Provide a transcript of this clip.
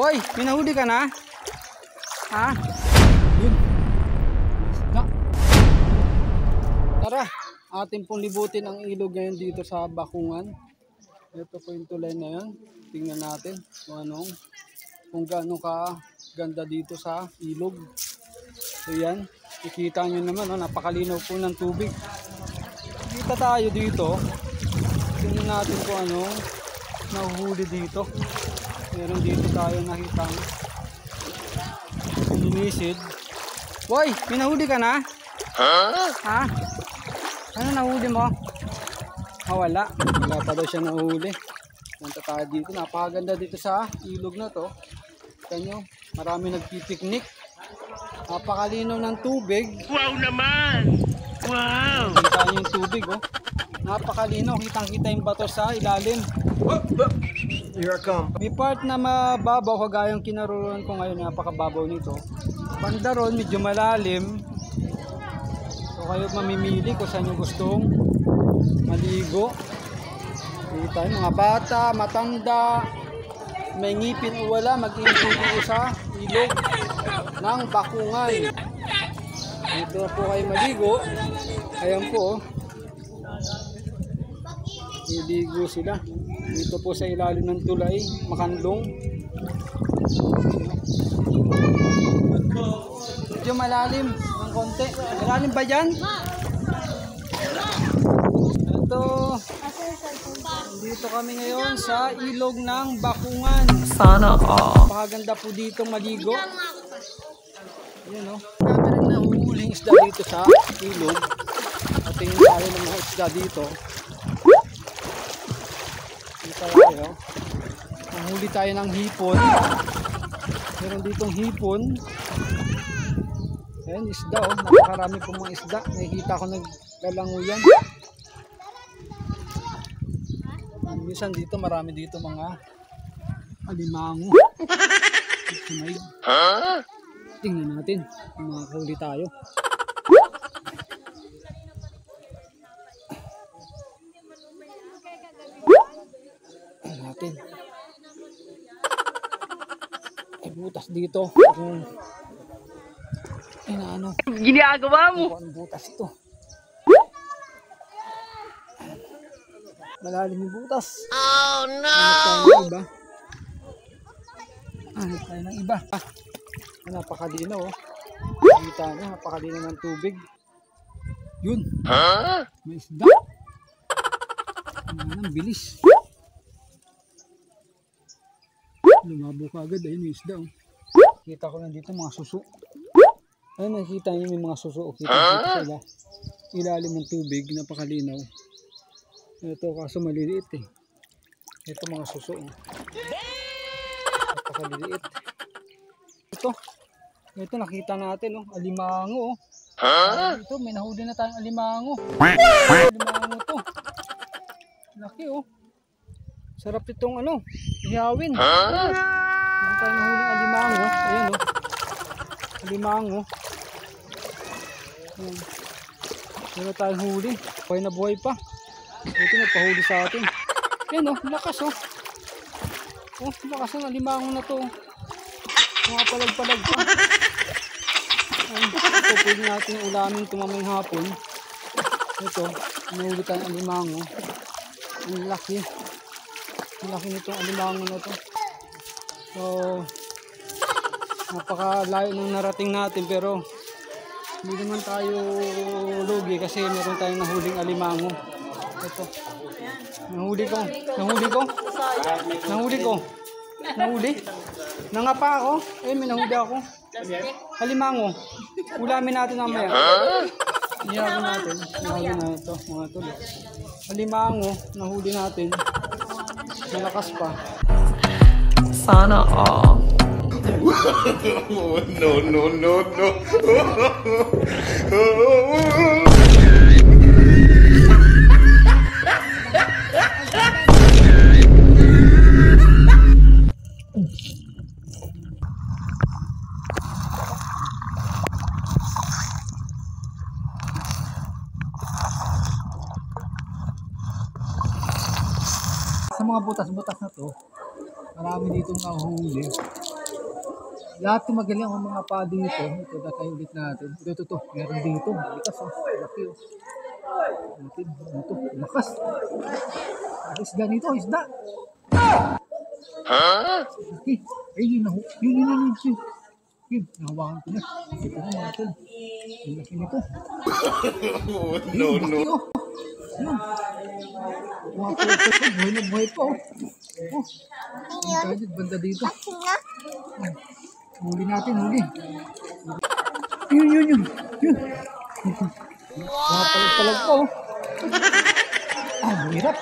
Hoy, may nahuli ka na? Ha? Yun. Isda. Tara, atin pong libutin ang ilog ngayon dito sa Bakungan. Ito po yung tulay na yun. Tingnan natin kung gaano ka ganda dito sa ilog. So yan, ikita nyo naman, napakalinaw po ng tubig. Kita tayo dito. Tingnan natin kung anong nahuhuli dito. Meron dito tayo nakitang linisid. Boy, may nahuli ka na? Ha? Ano nahuli mo? Wala. Wala pa daw siya nahuli. Punta tayo dito. Napakaganda dito sa ilog na to. Kita nyo, marami nagpipiknik. Napakalinaw ng tubig. Wow naman! Wow! Kita nyo yung tubig, oh. Napakalinaw. Kitang-kita yung bato sa ilalim. Here I come. May part na mababaw kagaya yung kinaroon ko ngayon, napakababaw nito. Banda ron, medyo malalim. So kayo mamimili kung saan yung gustong maligo. Kita yung mga bata, matanda, may ngipin o wala, mag-iintuloy sa ilog ng Bakungan. Dito po kayo maligo. Ayan po, iligo sila. Dito po sa ilalim ng tulay, Makanlong. Medyo malalim ng konti. Malalim ba dyan? Ito. Dito kami ngayon sa ilog ng Bakungan. Sana all. Napakaganda po dito maligo. Ayan o. Dami rin nahuhuling isda dito sa ilog. At tingin tayo ng mga isda dito. Nahuli tayo ng hipon. Meron ditong hipon. Ayan, isda oh. Napakarami pong mga isda. Nakikita ko naglalanguyan. Minsan dito marami dito mga alimango. Tingnan natin kung makakahuli tayo. Natin. Ay butas dito. Ano? Ginagawa mo? Ang butas ito. Malalim yung butas. Oh no! Hanap tayo ng iba. Napakalinaw oh. Kita nyo, napakalinaw ng tubig. Yun. May isda. Ang bilis. Lumabo ka agad, ayun yung isda oh. Kita ko lang dito mga suso. Ayun, nakikita nyo may mga suso. Kita sila. Ilalim ng tubig, napakalinaw. Ito kaso maliliit eh. Ito mga suso oh. Napakaliliit. Ito nakita natin oh, alimango oh. Ito may nahuli na tayong alimango. Alimango to. Laki oh. Sarap itong ihawin. Meron tayong nahuling alimango. Ayan oh. Alimango. Ayan. Meron tayong huli. Buhay na buhay pa. Ito nagpahuli sa atin. Ayan oh, lakas oh. Oh, lakas ang alimango na to. Mga palag-palag pa. Ayan, ito pwede natin ulamin tumaming hapon. Ito, nahuli tayong alimango. Ang laki. Ang laki nitong alimango na to. So, napakalayo nung narating natin pero hindi naman tayo lugi kasi meron tayong nahuling alimango. Ito. Nahuli ko. Nangapa ako. Eh, may nahuli ako. Alimango. Ulamin natin mamaya. Ihawin natin. Ihawin na ito. Mga tuloy. Alimango. Nahuli natin. Malakas pa. Sana all. No. Sa mga butas-butas na to, marami ditong nahuhuli. Lahat yung magaling ang mga pa dito. Ito tayo ulit natin. Ito. Meron dito. Lakas oh. Laki oh. Ito. Lakas. Isda nito. Isda. Okay. Ay, yun. Yun. Nahawakan ko na. Ito na mga tol. Yung laki nito. No, no. Oh. Yun. Mga pulpo. Buhay na buhay pa oh. Oh. Ang banda dito. Huli natin, huli. Yun. Mga palag-palag po. Hirap.